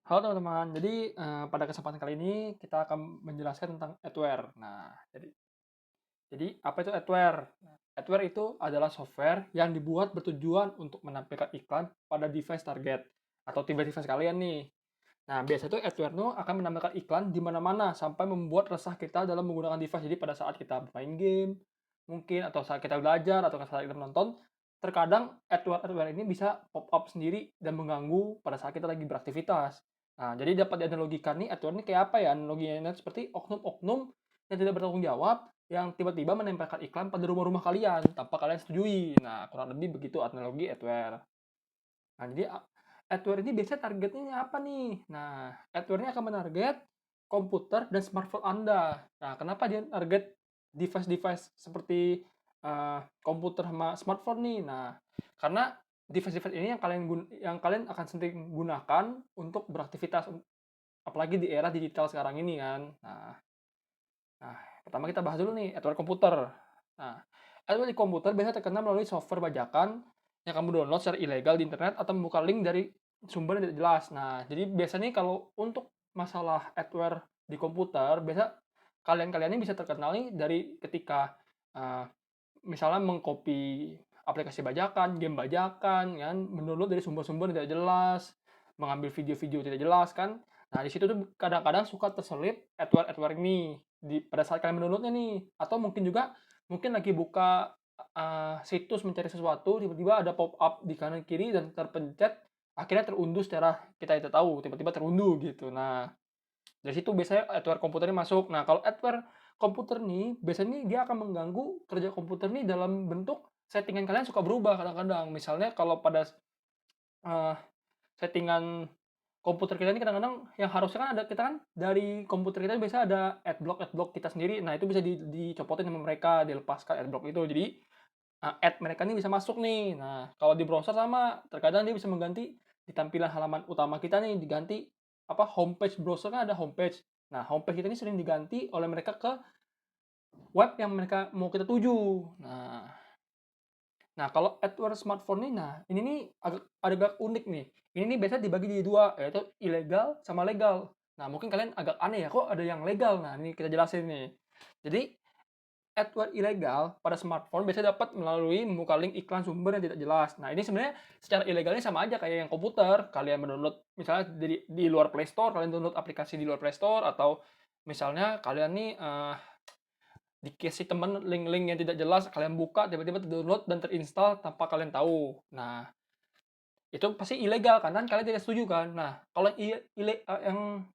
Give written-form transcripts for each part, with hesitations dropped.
Halo teman-teman, jadi pada kesempatan kali ini kita akan menjelaskan tentang adware. Nah, jadi apa itu adware? Nah, adware itu adalah software yang dibuat bertujuan untuk menampilkan iklan pada device target atau device kalian nih. Nah, biasanya tuh adware tuh akan menampilkan iklan di mana-mana sampai membuat resah kita dalam menggunakan device. Jadi pada saat kita bermain game, mungkin atau saat kita belajar atau saat kita menonton, terkadang adware ini bisa pop up sendiri dan mengganggu pada saat kita lagi beraktivitas. Nah, jadi dapat dianalogikan nih adware ini kayak apa ya? Analoginya seperti oknum-oknum yang tidak bertanggung jawab yang tiba-tiba menempelkan iklan pada rumah-rumah kalian tanpa kalian setujui. Nah, kurang lebih begitu analogi adware. Nah, jadi adware ini biasanya targetnya apa nih? Nah, adware ini akan menarget komputer dan smartphone Anda. Nah, kenapa dia target device-device seperti komputer sama smartphone nih? Nah, karena device-device ini yang kalian akan sering gunakan untuk beraktivitas, apalagi di era digital sekarang ini kan. Nah, pertama kita bahas dulu nih adware komputer. Nah, adware di komputer biasanya terkenal melalui software bajakan yang kamu download secara ilegal di internet atau membuka link dari sumber yang tidak jelas. Nah, jadi biasanya kalau untuk masalah adware di komputer, biasa kalian-kalian ini bisa terkenal nih dari ketika uh, misalnya mengcopy aplikasi bajakan, game bajakan, kan, mendownload dari sumber-sumber yang tidak jelas, mengambil video-video tidak jelas kan. Nah, di situ tuh kadang-kadang suka terselip adware-adware ini pada saat kalian mendownloadnya nih, atau mungkin juga mungkin lagi buka situs mencari sesuatu, tiba-tiba ada pop up di kanan kiri dan terpencet, akhirnya terunduh secara kita tidak tahu, tiba-tiba terunduh gitu. Nah, dari situ biasanya adware komputer ini masuk. Nah, kalau adware komputer nih, biasanya dia akan mengganggu kerja komputer nih dalam bentuk settingan kalian suka berubah kadang-kadang. Misalnya kalau pada eh, settingan komputer kita ini kadang-kadang yang harusnya kan ada kita kan dari komputer kita biasa ada adblock kita sendiri. Nah, itu bisa dicopotin sama mereka, dilepaskan adblock itu. Jadi ad mereka ini bisa masuk nih. Nah, kalau di browser sama, terkadang dia bisa mengganti di tampilan halaman utama kita nih diganti apa homepage browser kan ada homepage. Nah, homepage kita ini sering diganti oleh mereka ke web yang mereka mau kita tuju. Nah, kalau adware smartphone nih, nah ini nih agak unik nih. Ini nih biasanya dibagi jadi dua, yaitu ilegal sama legal. Nah, mungkin kalian agak aneh ya, kok ada yang legal? Nah, ini kita jelasin nih. Jadi, adware ilegal pada smartphone biasanya dapat melalui membuka link iklan sumber yang tidak jelas. Nah, ini sebenarnya secara ilegalnya sama aja kayak yang komputer. Kalian mendownload misalnya di luar Play Store, kalian download aplikasi di luar Play Store, atau misalnya kalian nih dikasih teman link-link yang tidak jelas, kalian buka tiba-tiba download dan terinstall tanpa kalian tahu. Nah, itu pasti ilegal kan? Kalian tidak setuju kan? Nah, kalau yang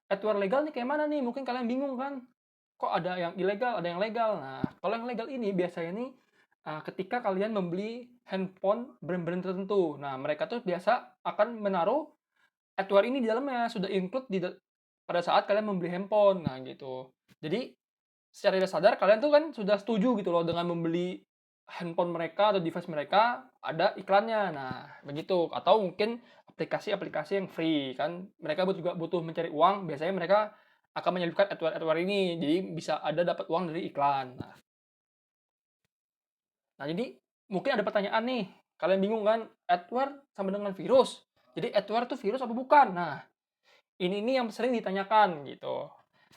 adware legal nih kayak mana nih? Mungkin kalian bingung kan? Kok ada yang ilegal, ada yang legal. Nah, kalau yang legal ini biasanya nih ketika kalian membeli handphone brand-brand tertentu. Nah, mereka tuh biasa akan menaruh adware ini di dalamnya, sudah include pada saat kalian membeli handphone. Nah, gitu. Jadi, secara tidak sadar kalian tuh kan sudah setuju gitu loh dengan membeli handphone mereka atau device mereka ada iklannya. Nah, begitu. Atau mungkin aplikasi-aplikasi yang free kan mereka juga butuh mencari uang, biasanya mereka akan menyelipkan adware-adware ini. Jadi bisa ada dapat uang dari iklan. Nah, jadi mungkin ada pertanyaan nih. Kalian bingung kan? Adware sama dengan virus. Jadi adware itu virus apa bukan? Nah, ini yang sering ditanyakan gitu.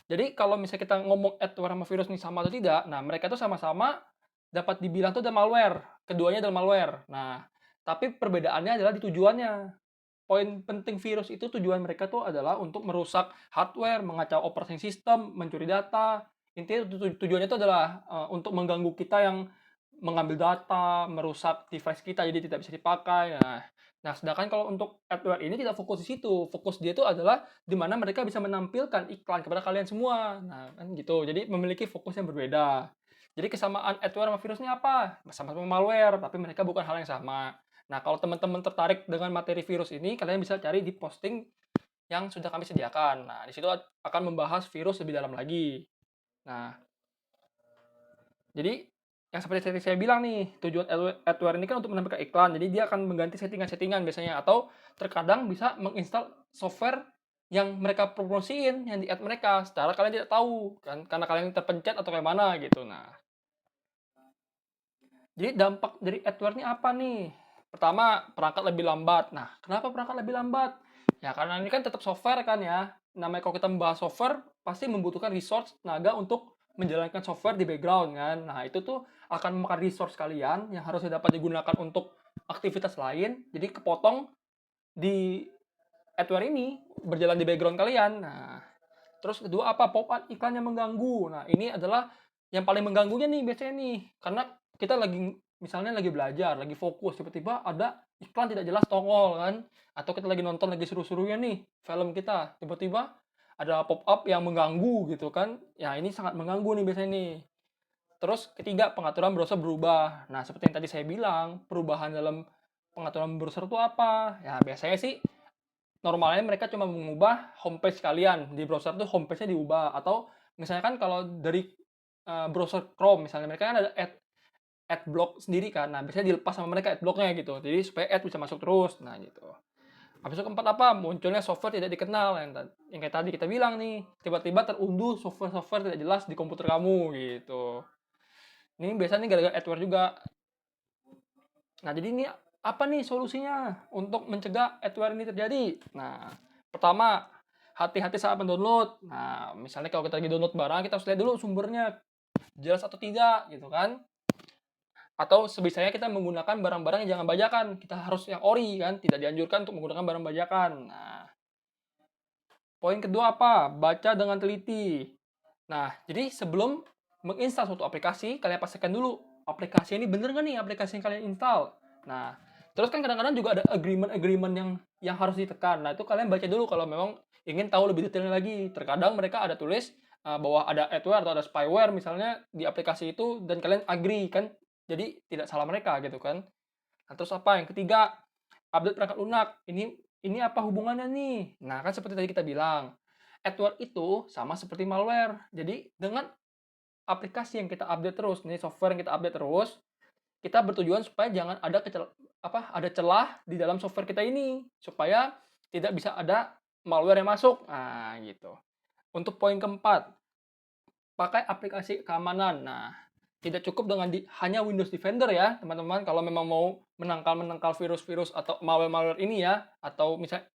Jadi kalau misalnya kita ngomong adware sama virus ini sama atau tidak, nah mereka tuh sama-sama dapat dibilang tuh ada malware. Keduanya adalah malware. Nah, tapi perbedaannya adalah di tujuannya. Poin penting virus itu tujuan mereka tuh adalah untuk merusak hardware, mengacau operating system, mencuri data. Intinya tujuannya itu adalah untuk mengganggu kita yang mengambil data, merusak device kita jadi tidak bisa dipakai. Nah, sedangkan kalau untuk adware ini tidak fokus di situ. Fokus dia itu adalah di mana mereka bisa menampilkan iklan kepada kalian semua. Nah, kan gitu. Jadi memiliki fokus yang berbeda. Jadi kesamaan adware sama virus ini apa? Sama-sama malware, tapi mereka bukan hal yang sama. Nah, kalau teman-teman tertarik dengan materi virus ini, kalian bisa cari di posting yang sudah kami sediakan. Nah, di situ akan membahas virus lebih dalam lagi. Nah, jadi yang seperti saya bilang nih, tujuan adware ini kan untuk menampilkan iklan. Jadi dia akan mengganti settingan-settingan biasanya, atau terkadang bisa menginstal software yang mereka promosiin yang di ad mereka secara kalian tidak tahu kan, karena kalian terpencet atau kayak mana gitu. Nah, jadi dampak dari adware ini apa nih? Pertama, perangkat lebih lambat. Nah, kenapa perangkat lebih lambat? Ya karena ini kan tetap software kan ya. Namanya kalau kita membahas software pasti membutuhkan resource tenaga untuk menjalankan software di background kan. Nah, itu tuh akan memakan resource kalian yang harusnya dapat digunakan untuk aktivitas lain. Jadi kepotong di adware ini berjalan di background kalian. Nah, terus kedua apa? Pop up iklan yang mengganggu. Nah, ini adalah yang paling mengganggunya nih biasanya nih. Karena kita lagi misalnya lagi belajar, lagi fokus, tiba-tiba ada iklan tidak jelas tongol kan. Atau kita lagi nonton lagi seru-serunya nih film kita, tiba-tiba ada pop up yang mengganggu gitu kan. Ya, ini sangat mengganggu nih biasanya nih. Terus ketiga, pengaturan browser berubah. Nah, seperti yang tadi saya bilang, perubahan dalam pengaturan browser itu apa? Ya, biasanya sih normalnya mereka cuma mengubah homepage kalian di browser tuh homepage-nya diubah atau misalnya kan kalau dari browser Chrome misalnya mereka kan ada adblock sendiri kan. Nah, biasanya dilepas sama mereka adblocknya gitu. Jadi supaya ad bisa masuk terus. Nah, gitu. Habis itu keempat apa? Munculnya software tidak dikenal yang kayak tadi kita bilang nih. Tiba-tiba terunduh software-software tidak jelas di komputer kamu gitu. Ini biasanya gara-gara adware juga. Nah, jadi ini apa nih solusinya untuk mencegah adware ini terjadi? Nah, pertama, hati-hati saat mendownload. Nah, misalnya kalau kita lagi download barang, kita harus lihat dulu sumbernya jelas atau tidak, gitu kan? Atau sebisanya kita menggunakan barang-barang yang jangan bajakan. Kita harus yang ori kan, tidak dianjurkan untuk menggunakan barang bajakan. Nah, poin kedua apa? Baca dengan teliti. Nah, jadi sebelum menginstal suatu aplikasi, kalian pastikan dulu aplikasi ini bener nggak nih aplikasi yang kalian install. Nah, terus kan kadang-kadang juga ada agreement-agreement yang harus ditekan. Nah, itu kalian baca dulu kalau memang ingin tahu lebih detailnya lagi. Terkadang mereka ada tulis bahwa ada adware atau ada spyware misalnya di aplikasi itu dan kalian agree kan. Jadi tidak salah mereka gitu kan. Nah, terus apa? Yang ketiga, update perangkat lunak. Ini apa hubungannya nih? Nah, kan seperti tadi kita bilang, adware itu sama seperti malware. Jadi dengan aplikasi yang kita update terus, nih software yang kita update terus, kita bertujuan supaya jangan ada ada celah di dalam software kita ini supaya tidak bisa ada malware yang masuk. Nah, gitu. Untuk poin keempat, pakai aplikasi keamanan. Nah, tidak cukup dengan hanya Windows Defender ya, teman-teman. Kalau memang mau menangkal virus-virus atau malware-malware ini ya, atau misalnya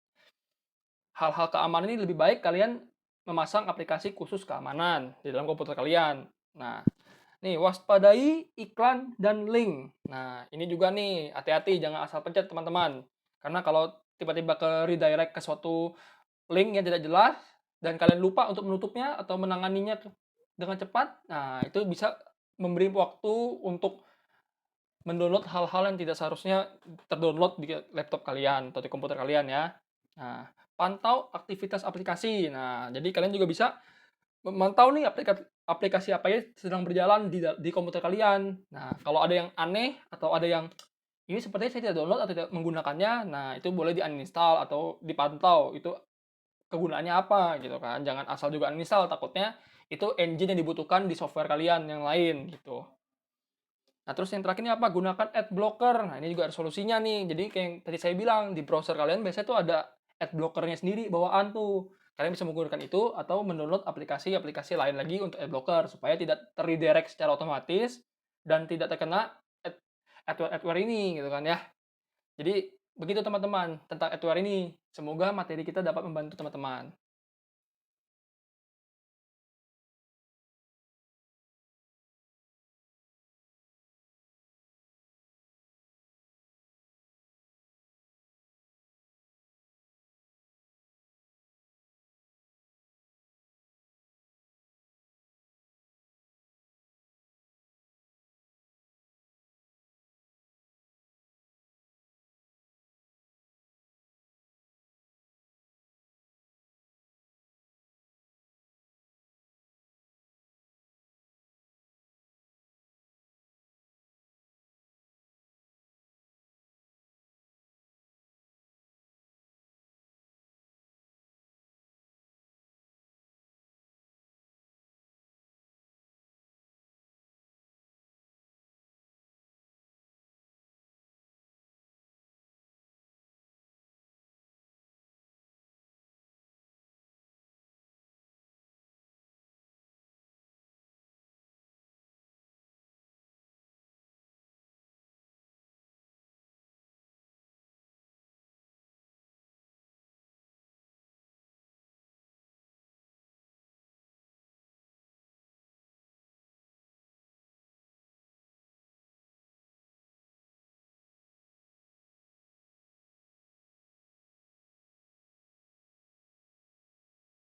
hal-hal keamanan ini lebih baik kalian memasang aplikasi khusus keamanan di dalam komputer kalian. Nah, nih waspadai iklan dan link. Nah, ini juga nih hati-hati jangan asal pencet teman-teman. Karena kalau tiba-tiba ke redirect ke suatu link yang tidak jelas dan kalian lupa untuk menutupnya atau menanganinya dengan cepat, nah itu bisa memberi waktu untuk mendownload hal-hal yang tidak seharusnya terdownload di laptop kalian atau di komputer kalian ya. Nah, pantau aktivitas aplikasi. Nah, jadi kalian juga bisa memantau nih aplikasi apa ya sedang berjalan di komputer kalian. Nah, kalau ada yang aneh atau ada yang ini sepertinya saya tidak download atau tidak menggunakannya, nah itu boleh di-uninstall atau dipantau. Itu kegunaannya apa gitu kan. Jangan asal juga uninstall, takutnya itu engine yang dibutuhkan di software kalian yang lain gitu. Nah, terus yang terakhir ini apa? Gunakan ad blocker. Nah, ini juga ada solusinya nih. Jadi kayak yang tadi saya bilang, di browser kalian biasanya tuh ada ad blockernya sendiri bawaan tuh. Kalian bisa menggunakan itu atau mendownload aplikasi-aplikasi lain lagi untuk ad blocker supaya tidak terredirect secara otomatis dan tidak terkena adware ini gitu kan ya. Jadi begitu teman-teman tentang adware ini. Semoga materi kita dapat membantu teman-teman.